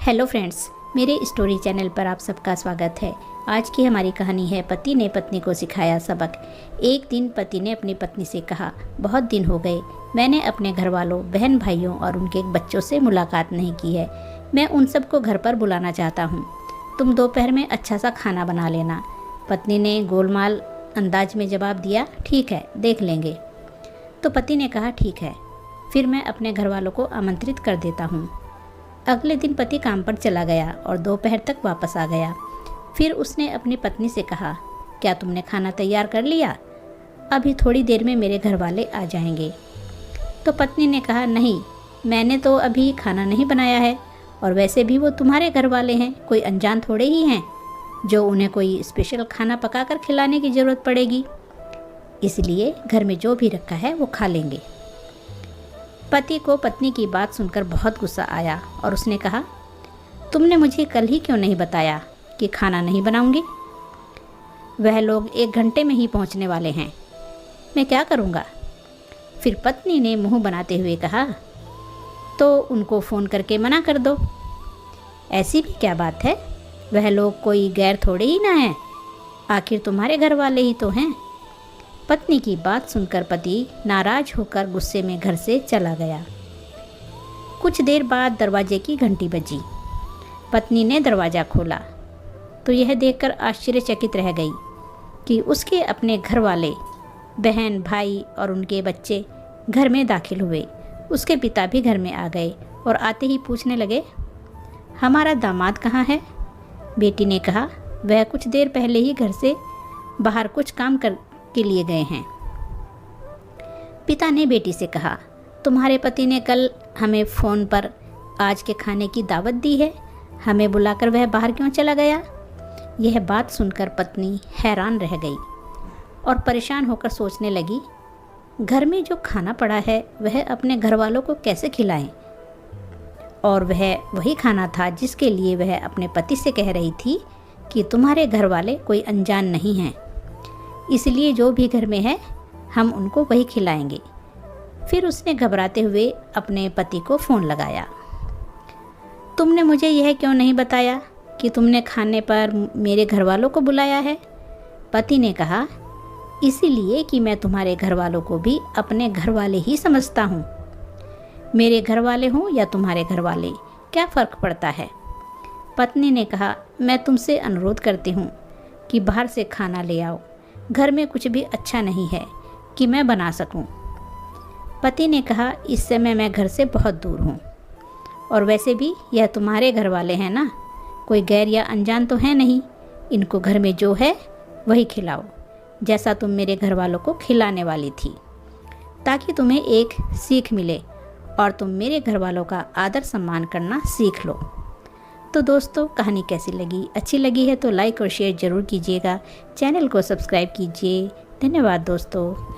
Hello friends, मेरे story channel पर आप सबका स्वागत है। आज की हमारी कहानी है पति ने पत्नी को सिखाया सबक। एक दिन पति ने अपनी पत्नी से कहा, बहुत दिन हो गए मैंने अपने घर वालों, बहन भाइयों और उनके बच्चों से मुलाकात नहीं की है। मैं उन सबको घर पर बुलाना चाहता हूँ। तुम दोपहर में अच्छा सा खाना बना लेना। पत्नी ने गोलमाल अंदाज में जवाब दिया, ठीक है, देख लेंगे। तो पति ने कहा, ठीक है, फिर मैं अपने घर वालों को आमंत्रित कर देता हूँ। अगले दिन पति काम पर चला गया और दोपहर तक वापस आ गया। फिर उसने अपनी पत्नी से कहा, क्या तुमने खाना तैयार कर लिया? अभी थोड़ी देर में मेरे घर वाले आ जाएंगे। तो पत्नी ने कहा, नहीं, मैंने तो अभी खाना नहीं बनाया है, और वैसे भी वो तुम्हारे घर वाले हैं, कोई अनजान थोड़े ही हैं जो उन्हें कोई स्पेशल खाना पकाकर खिलाने की ज़रूरत पड़ेगी। इसलिए घर में जो भी रखा है वो खा लेंगे। पति को पत्नी की बात सुनकर बहुत गुस्सा आया और उसने कहा, तुमने मुझे कल ही क्यों नहीं बताया कि खाना नहीं बनाऊंगी? वह लोग 1 घंटे में ही पहुंचने वाले हैं, मैं क्या करूंगा? फिर पत्नी ने मुंह बनाते हुए कहा, तो उनको फ़ोन करके मना कर दो। ऐसी भी क्या बात है, वह लोग कोई गैर थोड़े ही ना हैं, आखिर तुम्हारे घर वाले ही तो हैं। पत्नी की बात सुनकर पति नाराज होकर गुस्से में घर से चला गया। कुछ देर बाद दरवाजे की घंटी बजी। पत्नी ने दरवाज़ा खोला तो यह देखकर आश्चर्यचकित रह गई कि उसके अपने घर वाले, बहन भाई और उनके बच्चे घर में दाखिल हुए। उसके पिता भी घर में आ गए और आते ही पूछने लगे, हमारा दामाद कहाँ है? बेटी ने कहा, वह कुछ देर पहले ही घर से बाहर कुछ काम के लिए गए हैं। पिता ने बेटी से कहा, तुम्हारे पति ने कल हमें फ़ोन पर आज के खाने की दावत दी है, हमें बुलाकर वह बाहर क्यों चला गया? यह बात सुनकर पत्नी हैरान रह गई और परेशान होकर सोचने लगी, घर में जो खाना पड़ा है वह अपने घर वालों को कैसे खिलाएं? और वह वही खाना था जिसके लिए वह अपने पति से कह रही थी कि तुम्हारे घर वाले कोई अनजान नहीं हैं, इसलिए जो भी घर में है हम उनको वही खिलाएंगे। फिर उसने घबराते हुए अपने पति को फ़ोन लगाया। तुमने मुझे यह क्यों नहीं बताया कि तुमने खाने पर मेरे घर वालों को बुलाया है? पति ने कहा, इसीलिए कि मैं तुम्हारे घर वालों को भी अपने घर वाले ही समझता हूँ। मेरे घर वाले हों या तुम्हारे घर वाले, क्या फ़र्क पड़ता है? पत्नी ने कहा, मैं तुमसे अनुरोध करती हूँ कि बाहर से खाना ले आओ, घर में कुछ भी अच्छा नहीं है कि मैं बना सकूं। पति ने कहा, इस समय मैं घर से बहुत दूर हूं, और वैसे भी यह तुम्हारे घर वाले हैं ना, कोई गैर या अनजान तो है नहीं। इनको घर में जो है वही खिलाओ, जैसा तुम मेरे घर वालों को खिलाने वाली थी, ताकि तुम्हें एक सीख मिले और तुम मेरे घर वालों का आदर सम्मान करना सीख लो। तो दोस्तों, कहानी कैसी लगी? अच्छी लगी है तो लाइक और शेयर ज़रूर कीजिएगा। चैनल को सब्सक्राइब कीजिए। धन्यवाद दोस्तों।